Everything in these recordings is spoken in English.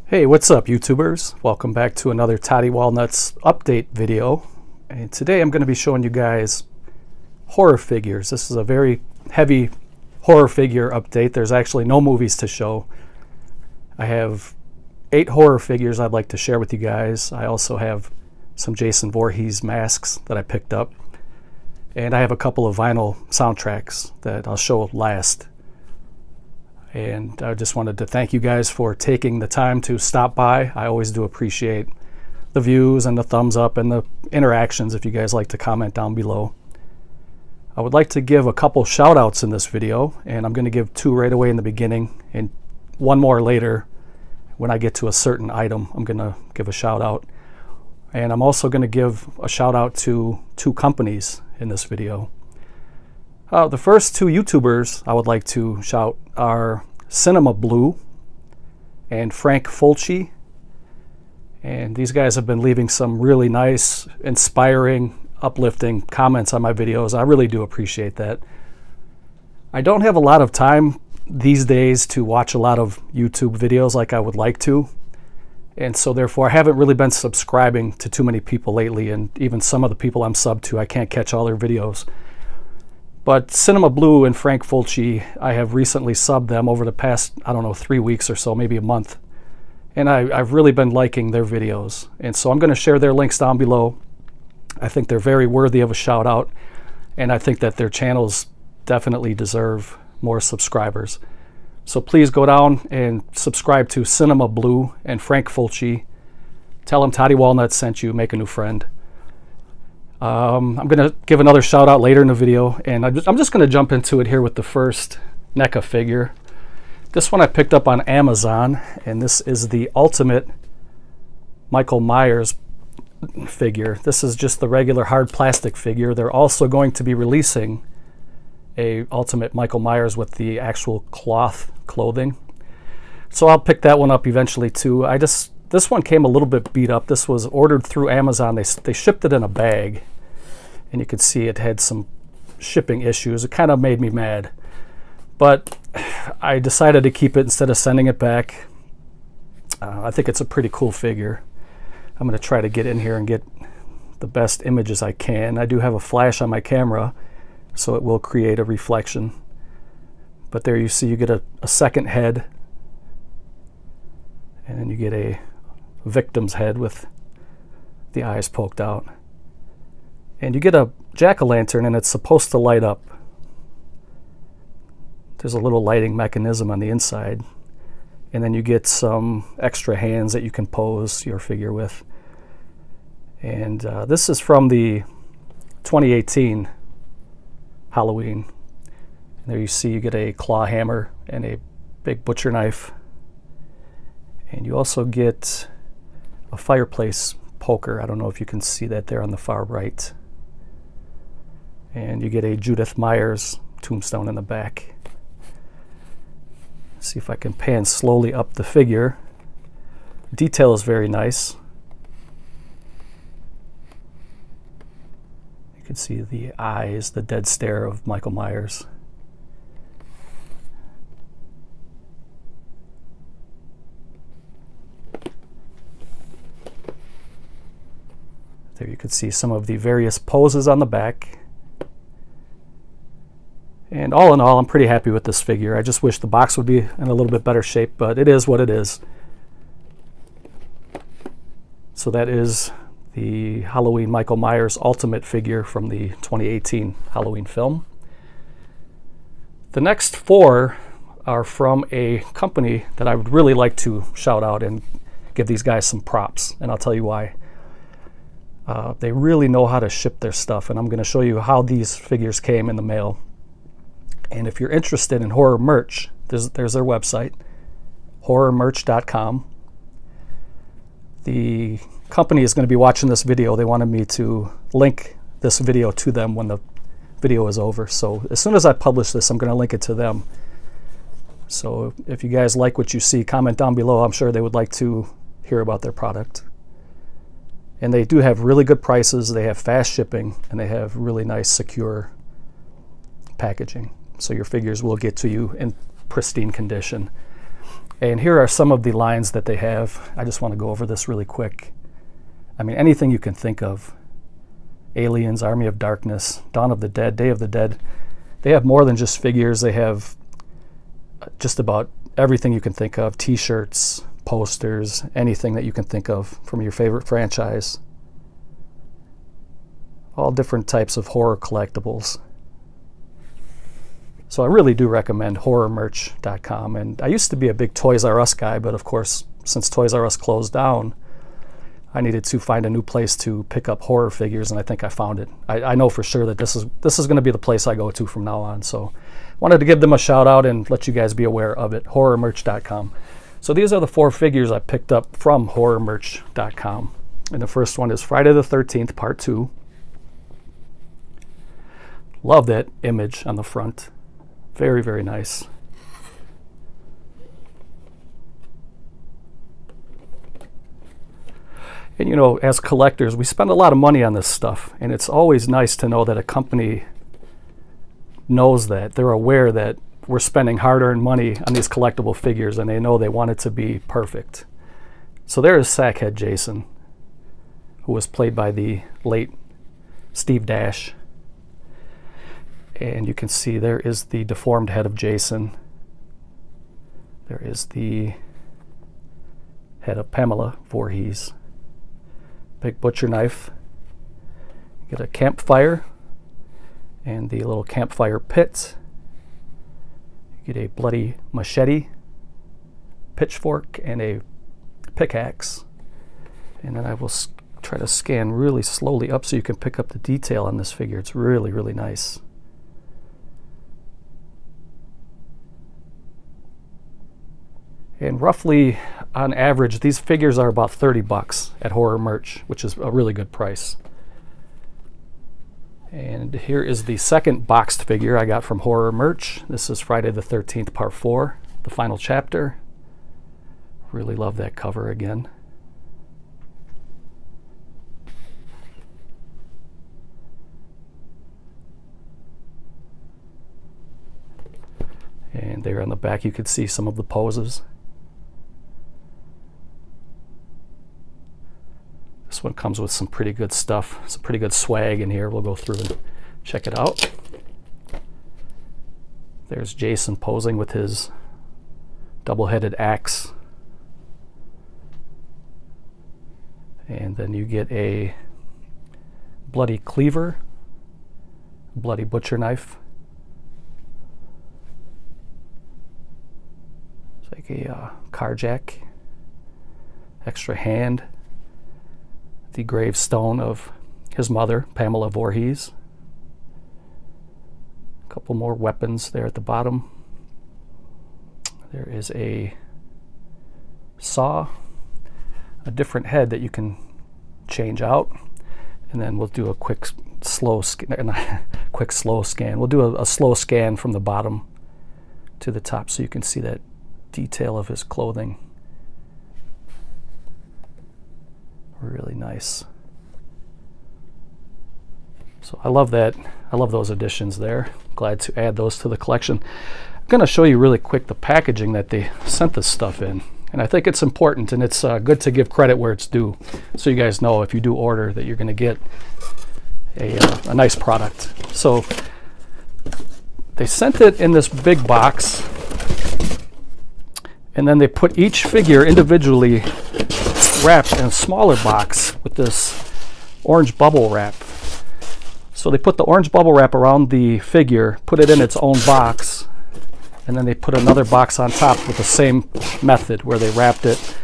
Hey, what's up YouTubers? Welcome back to another Toddy Walnuts update video. And today I'm going to be showing you guys horror figures. This is a very heavy horror figure update. There's actually no movies to show. I have 8 horror figures I'd like to share with you guys. I also have some Jason Voorhees masks that I picked up. And I have a couple of vinyl soundtracks that I'll show last. And I just wanted to thank you guys for taking the time to stop by. I always do appreciate the views and the thumbs up and the interactions if you guys like to comment down below. I would like to give a couple shout outs in this video, and I'm going to give 2 right away in the beginning and 1 more later. When I get to a certain item, I'm going to give a shout out. And I'm also going to give a shout out to 2 companies in this video. The first 2 YouTubers I would like to shout are Cinema Blue and Frank Fulci. And these guys have been leaving some really nice, inspiring, uplifting comments on my videos. I really do appreciate that. I don't have a lot of time these days to watch a lot of YouTube videos like I would like to. And so therefore I haven't really been subscribing to too many people lately, and even some of the people I'm subbed to, I can't catch all their videos. But Cinema Blue and Frank Fulci, I have recently subbed them over the past, I don't know, 3 weeks or so, maybe a month. And I've really been liking their videos. And so I'm going to share their links down below. I think they're very worthy of a shout out. And I think that their channels definitely deserve more subscribers. So please go down and subscribe to Cinema Blue and Frank Fulci. Tell them Toddy Walnuts sent you, make a new friend. I'm going to give another shout out later in the video, and I'm just going to jump into it here with the first NECA figure. This one I picked up on Amazon, and this is the Ultimate Michael Myers figure. This is just the regular hard plastic figure. They're also going to be releasing a Ultimate Michael Myers with the actual cloth clothing. So I'll pick that one up eventually too. This one came a little bit beat up. This was ordered through Amazon. They shipped it in a bag, and you could see it had some shipping issues. It kind of made me mad, but I decided to keep it instead of sending it back. I think it's a pretty cool figure. I'm going to try to get in here and get the best images I can. I do have a flash on my camera, so it will create a reflection. But there you see, you get a second head, and then you get a victim's head with the eyes poked out. And you get a jack-o'-lantern, and it's supposed to light up. There's a little lighting mechanism on the inside. And then you get some extra hands that you can pose your figure with. And this is from the 2018 Halloween. And there you see you get a claw hammer and a big butcher knife. And you also get a fireplace poker. I don't know if you can see that there on the far right. And you get a Judith Myers tombstone in the back. Let's see if I can pan slowly up the figure. Detail is very nice. You can see the eyes, the dead stare of Michael Myers. There you can see some of the various poses on the back. And all in all, I'm pretty happy with this figure. I just wish the box would be in a little bit better shape, but it is what it is. So that is the Halloween Michael Myers Ultimate figure from the 2018 Halloween film. The next 4 are from a company that I would really like to shout out and give these guys some props, and I'll tell you why. They really know how to ship their stuff, and I'm going to show you how these figures came in the mail. And if you're interested in horror merch, there's their website, horrormerch.com. The company is going to be watching this video. They wanted me to link this video to them when the video is over. So as soon as I publish this, I'm going to link it to them. So if you guys like what you see, comment down below. I'm sure they would like to hear about their product. And they do have really good prices, they have fast shipping, and they have really nice, secure packaging. So your figures will get to you in pristine condition. And here are some of the lines that they have. I just want to go over this really quick. I mean, anything you can think of. Aliens, Army of Darkness, Dawn of the Dead, Day of the Dead. They have more than just figures. They have just about everything you can think of. T-shirts, posters, anything that you can think of from your favorite franchise. All different types of horror collectibles. So I really do recommend horrormerch.com. And I used to be a big Toys R Us guy, but of course, since Toys R Us closed down, I needed to find a new place to pick up horror figures, and I think I found it. I know for sure that this is going to be the place I go to from now on. So wanted to give them a shout out and let you guys be aware of it. Horrormerch.com. So these are the 4 figures I picked up from horrormerch.com. And the first one is Friday the 13th, Part 2. Love that image on the front. Very, very nice. And you know, as collectors, we spend a lot of money on this stuff, and it's always nice to know that a company knows that. They're aware that we're spending hard-earned money on these collectible figures, and they know they want it to be perfect. So there is Sackhead Jason, who was played by the late Steve Dash. And you can see there is the deformed head of Jason. There is the head of Pamela Voorhees. Big butcher knife. Get a campfire and the little campfire pit. You get a bloody machete, pitchfork, and a pickaxe. And then I will try to scan really slowly up so you can pick up the detail on this figure. It's really, really nice. And roughly, on average, these figures are about 30 bucks at Horror Merch, which is a really good price. And here is the second boxed figure I got from Horror Merch. This is Friday the 13th, Part 4, the final chapter. Really love that cover again. And there on the back you could see some of the poses. This one comes with some pretty good stuff, some pretty good swag in here. We'll go through and check it out. There's Jason posing with his double-headed axe. And then you get a bloody cleaver, bloody butcher knife. It's like a car jack, extra hand. The gravestone of his mother, Pamela Voorhees. A couple more weapons there at the bottom. There is a saw, a different head that you can change out, and then we'll do a quick slow scan. We'll do a slow scan from the bottom to the top so you can see that detail of his clothing. Really nice. So I love that. I love those additions there. Glad to add those to the collection. I'm going to show you really quick the packaging that they sent this stuff in. And I think it's important, and it's good to give credit where it's due, so you guys know if you do order that you're going to get a nice product. So they sent it in this big box, and then they put each figure individually wrapped in a smaller box with this orange bubble wrap. So they put the orange bubble wrap around the figure, put it in its own box, and then they put another box on top with the same method where they wrapped it.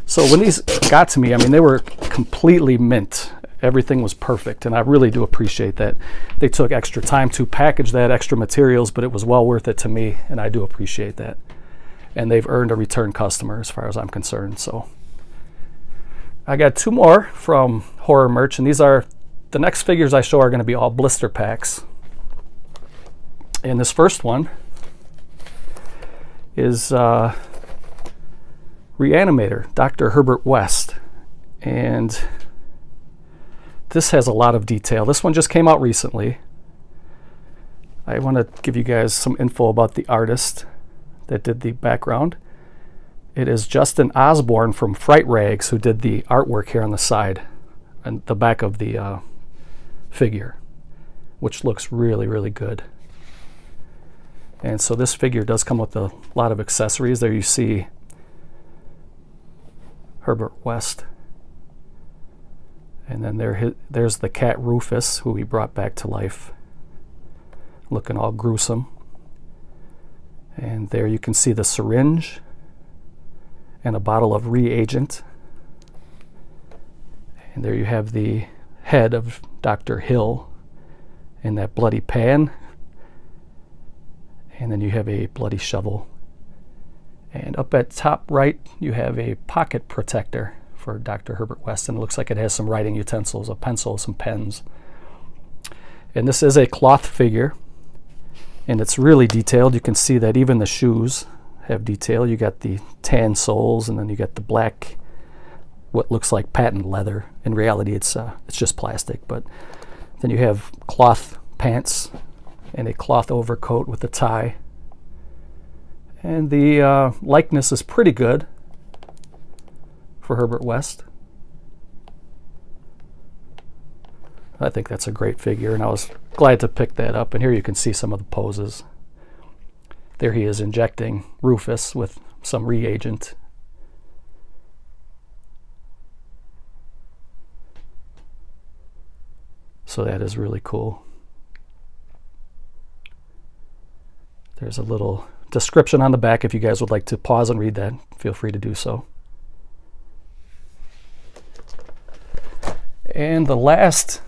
So when these got to me, I mean, they were completely mint. Everything was perfect, and I really do appreciate that. They took extra time to package that, extra materials, but it was well worth it to me, and I do appreciate that. And they've earned a return customer as far as I'm concerned. So I got 2 more from Horror Merch, and these are the next figures I show are going to be all blister packs. And this first one is Reanimator, Dr. Herbert West. And this has a lot of detail. This one just came out recently. I want to give you guys some info about the artist that did the background. It is Justin Osborne from Fright Rags who did the artwork here on the side and the back of the figure, which looks really, really good. And so this figure does come with a lot of accessories. There you see Herbert West. And then there's the cat Rufus, who he brought back to life, looking all gruesome. And there you can see the syringe and a bottle of reagent. And there you have the head of Dr. Hill in that bloody pan. And then you have a bloody shovel. And up at top right, you have a pocket protector for Dr. Herbert West, and it looks like it has some writing utensils, a pencil, some pens. And this is a cloth figure, and it's really detailed. You can see that even the shoes have detail. You got the tan soles, and then you got the black, what looks like patent leather. In reality, it's just plastic. But then you have cloth pants and a cloth overcoat with a tie. And the likeness is pretty good for Herbert West. I think that's a great figure, and I was glad to pick that up. And here you can see some of the poses. There he is injecting Rufus with some reagent. So that is really cool. There's a little description on the back. If you guys would like to pause and read that, feel free to do so. And the last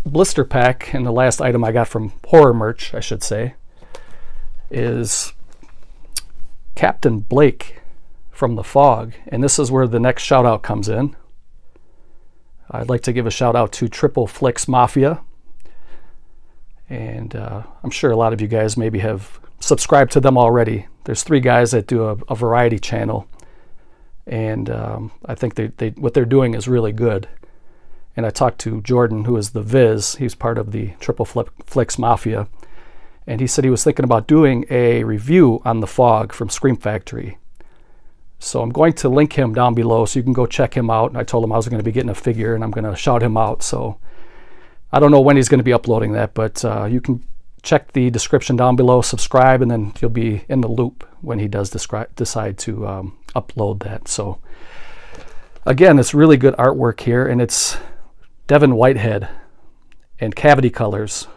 blister pack, and the last item I got from Horror Merch, I should say, is Captain Blake from The Fog. And this is where the next shout out comes in. I'd like to give a shout out to Triple Flicks Mafia. And I'm sure a lot of you guys maybe have subscribed to them already. There's 3 guys that do a variety channel. And I think what they're doing is really good. And I talked to Jordan, who is the Viz. He's part of the Triple Flicks Mafia. And he said he was thinking about doing a review on The Fog from Scream Factory. So I'm going to link him down below so you can go check him out. And I told him I was going to be getting a figure and I'm going to shout him out. So I don't know when he's going to be uploading that, but you can check the description down below, subscribe, and then you'll be in the loop when he does decide to upload that. So again, it's really good artwork here, and it's Devin Whitehead and Cavity Colors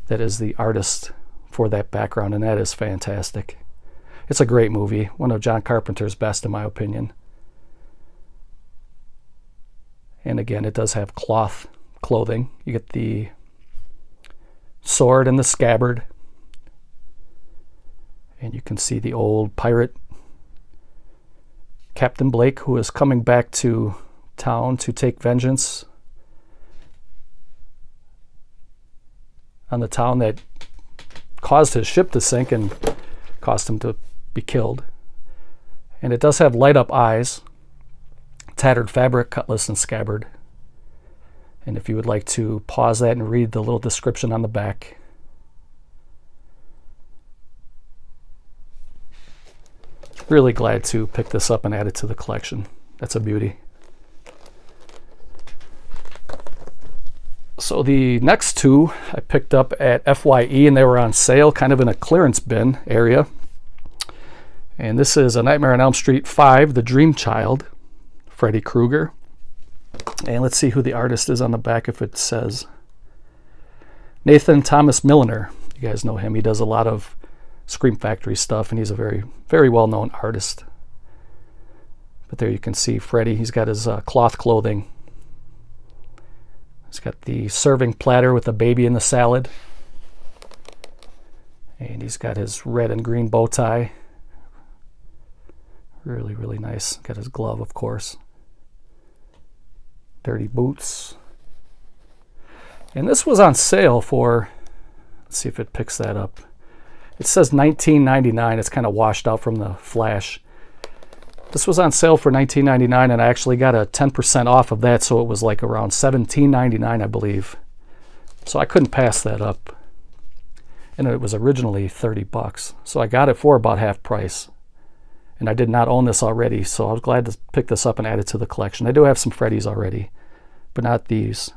that is the artist for that background, and that is fantastic. It's a great movie, one of John Carpenter's best in my opinion. And again, it does have cloth clothing. You get the sword and the scabbard, and you can see the old pirate Captain Blake, who is coming back to town to take vengeance on the town that caused his ship to sink and caused him to be killed. And it does have light up eyes, tattered fabric, cutlass, and scabbard. And if you would like to pause that and read the little description on the back. Really glad to pick this up and add it to the collection. That's a beauty. So the next 2 I picked up at FYE, and they were on sale, kind of in a clearance bin area. And this is A Nightmare on Elm Street 5, The Dream Child, Freddy Krueger. And let's see who the artist is on the back, if it says. Nathan Thomas Milliner. You guys know him. He does a lot of Scream Factory stuff, and he's a very, very well-known artist. But there you can see Freddy. He's got his cloth clothing. He's got the serving platter with the baby in the salad. And he's got his red and green bow tie. Really, really nice. Got his glove, of course. Dirty boots. And this was on sale for, let's see if it picks that up. It says $19.99. It's kind of washed out from the flash. This was on sale for $19.99, and I actually got a 10% off of that, so it was like around $17.99, I believe. So I couldn't pass that up. And it was originally $30, so I got it for about half price. And I did not own this already, so I was glad to pick this up and add it to the collection. I do have some Freddys already, but not these.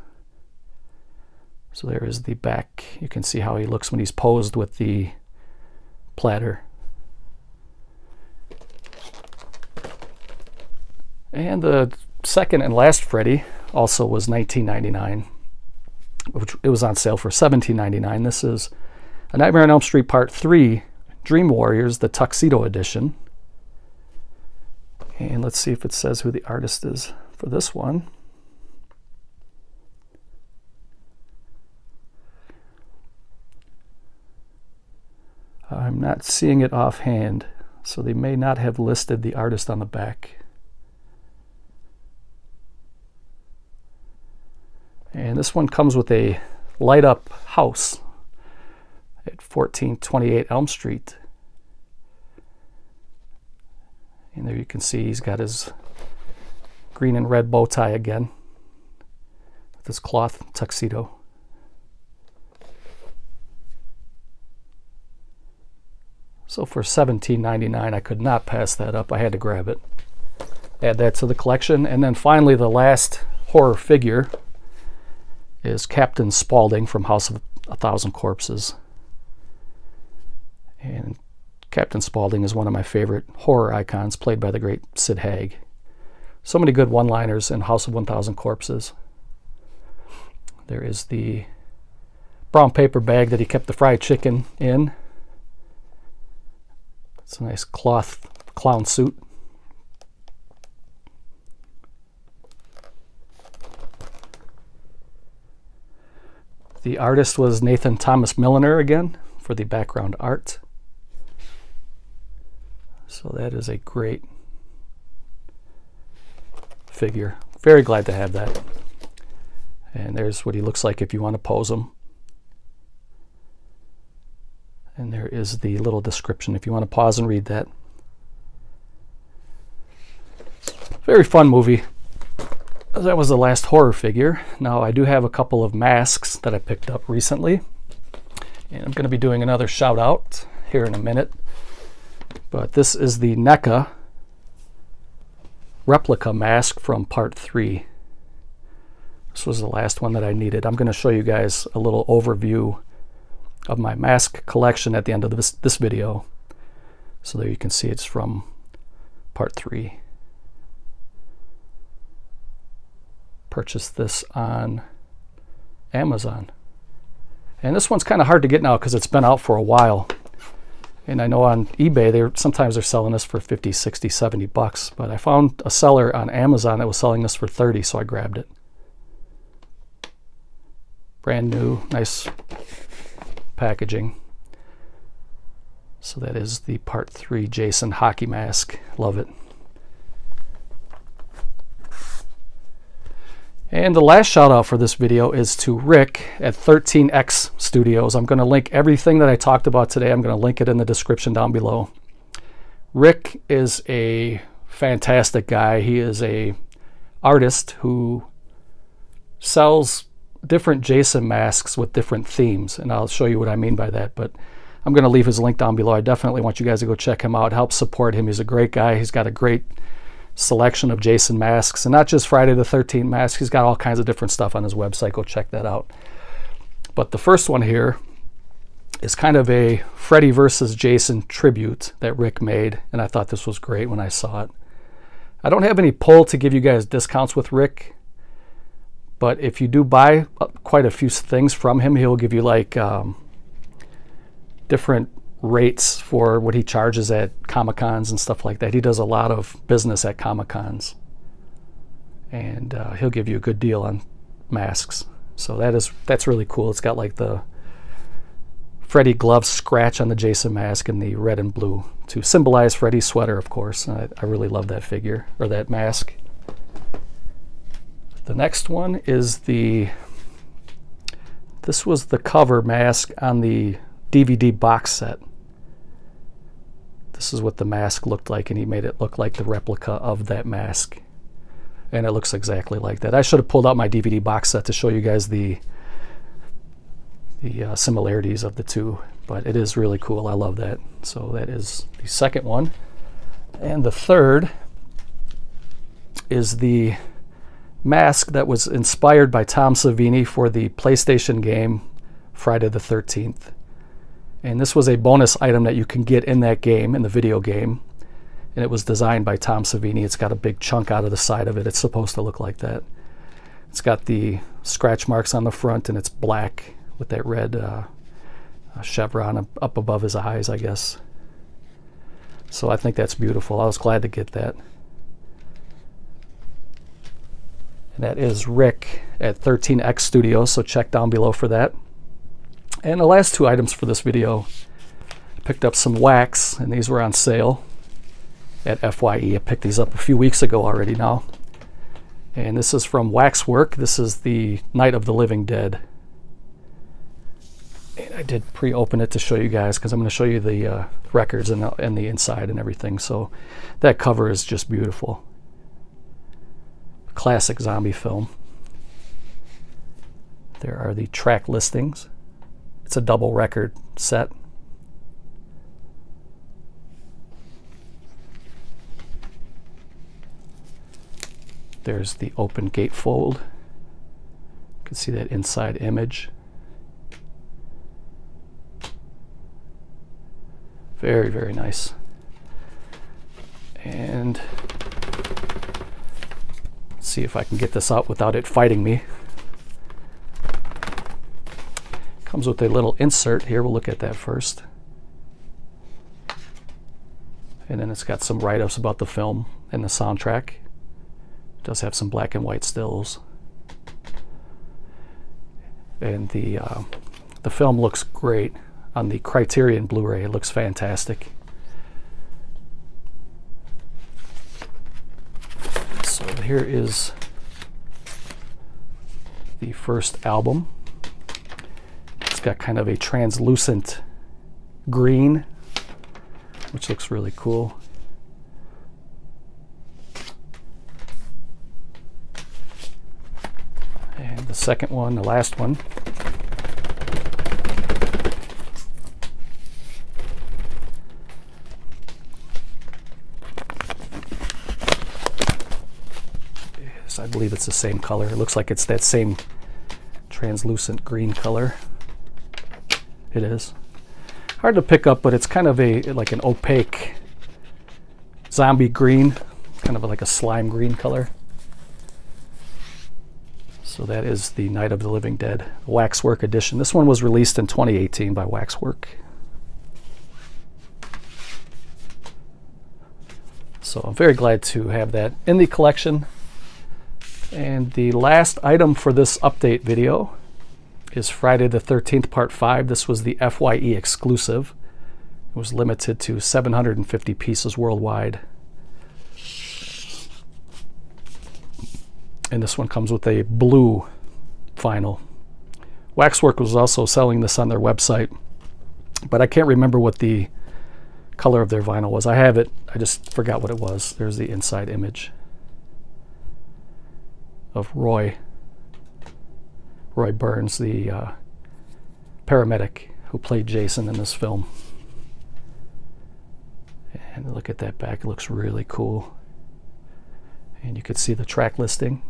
So there is the back. You can see how he looks when he's posed with the platter. And the second and last Freddy also was $19.99, which it was on sale for $17.99. This is A Nightmare on Elm Street Part 3, Dream Warriors, the Tuxedo Edition. And let's see if it says who the artist is for this one. I'm not seeing it offhand, so they may not have listed the artist on the back. And this one comes with a light-up house at 1428 Elm Street. And there you can see he's got his green and red bow tie again with his cloth tuxedo. So for $17.99, I could not pass that up. I had to grab it. Add that to the collection. And then finally, the last horror figure is Captain Spaulding from House of a Thousand Corpses. And Captain Spaulding is one of my favorite horror icons, played by the great Sid Haig. So many good one-liners in House of 1,000 Corpses. There is the brown paper bag that he kept the fried chicken in. It's a nice cloth clown suit. The artist was Nathan Thomas Milliner again for the background art. So that is a great figure. Very glad to have that. And there's what he looks like if you want to pose him. And there is the little description if you want to pause and read that. Very fun movie. That was the last horror figure. Now I do have a couple of masks that I picked up recently. And I'm going to be doing another shout out here in a minute. But this is the NECA replica mask from Part 3. This was the last one that I needed. I'm going to show you guys a little overview of my mask collection at the end of this video. So there you can see it's from Part 3. Purchased this on Amazon. And this one's kind of hard to get now because it's been out for a while. And I know on eBay, sometimes they're selling this for 50, 60, 70 bucks. But I found a seller on Amazon that was selling this for 30, so I grabbed it. Brand new, nice packaging. So that is the Part 3 Jason hockey mask. Love it. And the last shout out for this video is to Rick at 13X Studios. I'm going to link everything that I talked about today. I'm going to link it in the description down below. Rick is a fantastic guy. He is a artist who sells different Jason masks with different themes, and I'll show you what I mean by that. But I'm going to leave his link down below. I definitely want you guys to go check him out. Help support him. He's a great guy. He's got a great selection of Jason masks, and not just Friday the 13th masks. He's got all kinds of different stuff on his website. Go check that out. But the first one here is kind of a Freddy versus Jason tribute that Rick made, and I thought this was great when I saw it. I don't have any pull to give you guys discounts with Rick, but if you do buy quite a few things from him, he'll give you like different rates for what he charges at Comic-Cons and stuff like that. He does a lot of business at Comic-Cons, and he'll give you a good deal on masks. So that's really cool. It's got like the Freddy glove scratch on the Jason mask and the red and blue to symbolize Freddy's sweater, of course. I really love that figure, or that mask. The next one is this was the cover mask on the DVD box set. This is what the mask looked like, and he made it look like the replica of that mask. And it looks exactly like that. I should have pulled out my DVD box set to show you guys the similarities of the two, but it is really cool. I love that. So that is the second one. And the third is the mask that was inspired by Tom Savini for the PlayStation game Friday the 13th. And this was a bonus item that you can get in that game, in the video game. And it was designed by Tom Savini. It's got a big chunk out of the side of it. It's supposed to look like that. It's got the scratch marks on the front, and it's black with that red chevron up above his eyes, I guess. So I think that's beautiful. I was glad to get that. And that is Rick at 13X Studios, so check down below for that. And the last two items for this video, I picked up some wax, and these were on sale at FYE. I picked these up a few weeks ago already now. And this is from Waxwork. This is the Night of the Living Dead. And I did pre-open it to show you guys, because I'm going to show you the records and the inside and everything. So that cover is just beautiful. Classic zombie film. There are the track listings. It's a double record set. There's the open gatefold. You can see that inside image. Very, very nice. And let's see if I can get this out without it fighting me. Comes with a little insert here. We'll look at that first. And then it's got some write-ups about the film and the soundtrack. It does have some black and white stills. And the film looks great on the Criterion Blu-ray. It looks fantastic. So here is the first album. It's got kind of a translucent green, which looks really cool. And the second one, the last one, I believe it's the same color. It looks like it's that same translucent green color. It is. Hard to pick up, but it's kind of like an opaque zombie green, kind of like a slime green color. So that is the Night of the Living Dead Waxwork edition. This one was released in 2018 by Waxwork. So I'm very glad to have that in the collection. And the last item for this update video is Friday the 13th Part 5. This was the FYE exclusive. It was limited to 750 pieces worldwide. And this one comes with a blue vinyl. Waxwork was also selling this on their website, but I can't remember what the color of their vinyl was. I have it, I just forgot what it was. There's the inside image of Roy Burns, the paramedic who played Jason in this film. And look at that back, it looks really cool. And you could see the track listing.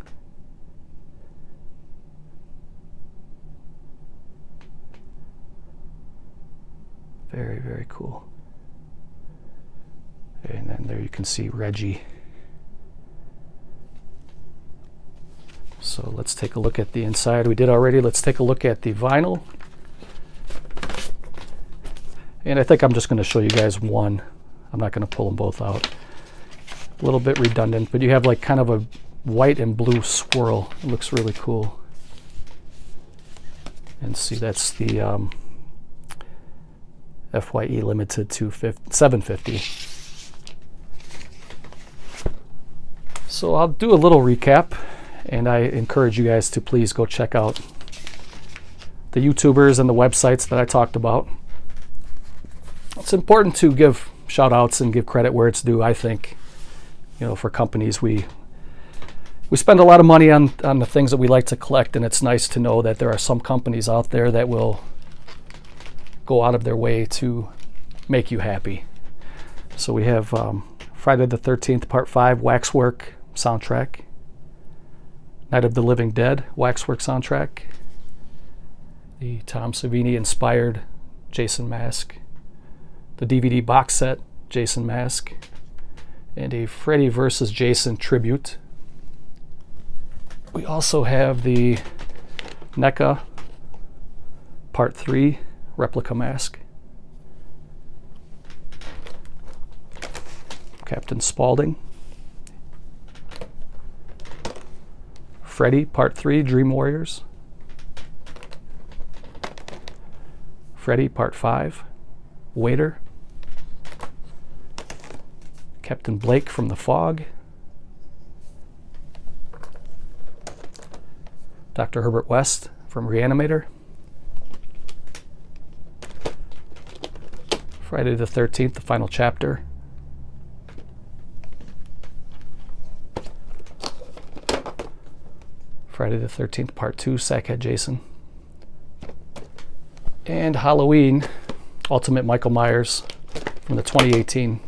Very, very cool. And then there you can see Reggie. So let's take a look at the inside. We did already. Let's take a look at the vinyl. And I think I'm just going to show you guys one. I'm not going to pull them both out. A little bit redundant, but you have like kind of a white and blue swirl. It looks really cool. And see, that's the FYE limited to 750. So I'll do a little recap. And I encourage you guys to please go check out the YouTubers and the websites that I talked about. It's important to give shout outs and give credit where it's due, I think. You know, for companies, we spend a lot of money on the things that we like to collect, and it's nice to know that there are some companies out there that will go out of their way to make you happy. So we have Friday the 13th Part 5 Waxwork soundtrack. Night of the Living Dead Waxwork soundtrack. The Tom Savini inspired Jason mask. The DVD box set Jason mask. And a Freddy vs. Jason tribute. We also have the NECA Part 3 replica mask. Captain Spaulding. Freddy Part 3 Dream Warriors. Freddy Part 5 Waiter. Captain Blake from The Fog. Dr. Herbert West from Reanimator. Friday the 13th, the final chapter. Friday the 13th, Part 2, Sackhead Jason. And Halloween, Ultimate Michael Myers from the 2018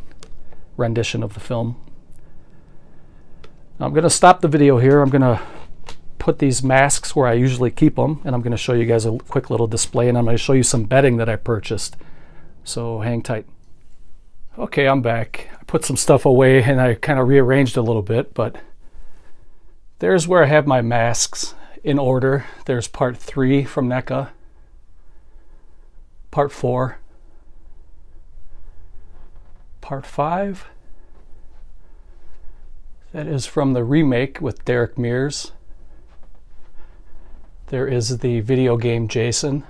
rendition of the film. Now I'm going to stop the video here. I'm going to put these masks where I usually keep them, and I'm going to show you guys a quick little display, and I'm going to show you some bedding that I purchased. So hang tight. Okay, I'm back. I put some stuff away and I kind of rearranged a little bit, but there's where I have my masks in order. There's Part 3 from NECA. Part 4. Part 5. That is from the remake with Derek Mears. There is the video game Jason.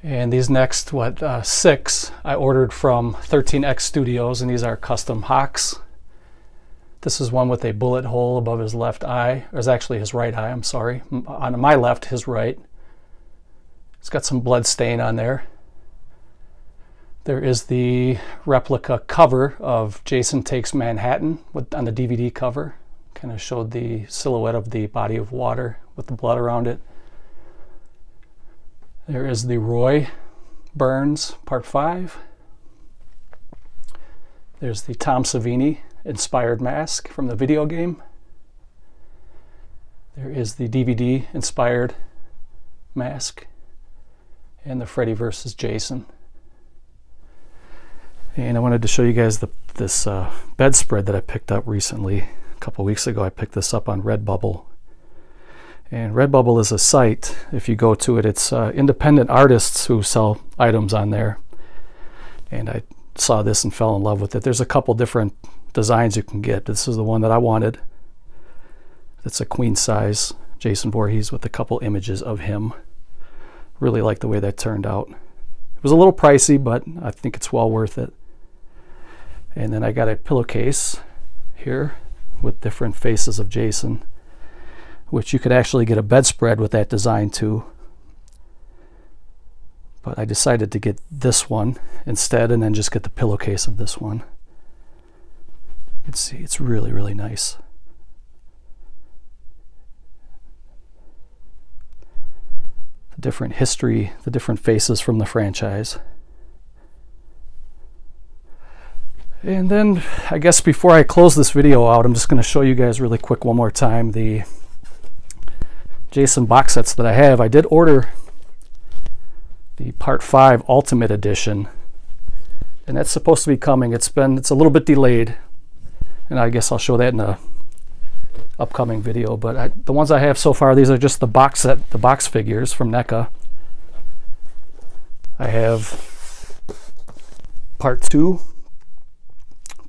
And these next, 6, I ordered from 13X Studios, and these are custom Hawks. This is one with a bullet hole above his left eye. Or it's actually his right eye, I'm sorry. On my left, his right. It's got some blood stain on there. There is the replica cover of Jason Takes Manhattan on the DVD cover. Kind of showed the silhouette of the body of water with the blood around it. There is the Roy Burns Part 5. There's the Tom Savini inspired mask from the video game. There is the DVD inspired mask and the Freddy vs. Jason. And I wanted to show you guys this bedspread that I picked up recently. A couple weeks ago I picked this up on Redbubble. And Redbubble is a site, if you go to it, it's independent artists who sell items on there. And I saw this and fell in love with it. There's a couple different designs you can get. This is the one that I wanted. It's a queen size Jason Voorhees with a couple images of him. Really like the way that turned out. It was a little pricey, but I think it's well worth it. And then I got a pillowcase here with different faces of Jason, which you could actually get a bedspread with that design too. But I decided to get this one instead, and then just get the pillowcase of this one. You can see it's really, really nice. The different history, the different faces from the franchise. And then I guess before I close this video out, I'm just going to show you guys really quick one more time the Jason box sets that I have. I did order the Part 5 Ultimate Edition, and that's supposed to be coming. It's a little bit delayed, and I guess I'll show that in a upcoming video. But the ones I have so far, these are just the box set, the box figures from NECA. I have Part 2,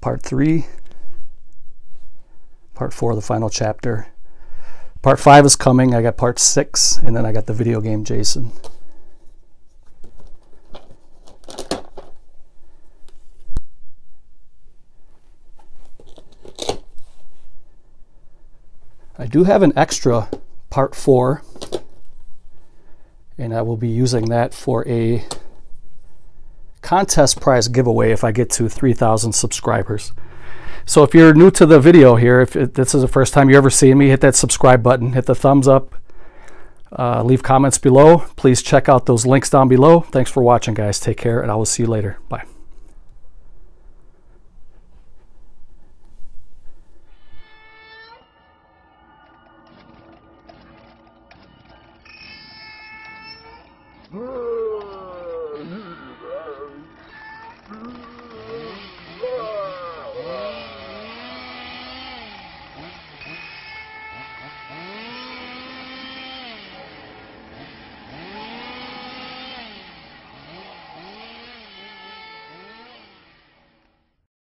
Part 3, Part 4, the final chapter. Part 5 is coming. I got Part 6, and then I got the video game Jason. I do have an extra Part 4, and I will be using that for a contest prize giveaway if I get to 3,000 subscribers. So if you're new to the video here, if this is the first time you're ever seeing me, hit that subscribe button, hit the thumbs up, leave comments below. Please check out those links down below. Thanks for watching, guys. Take care, and I will see you later. Bye. Ugh.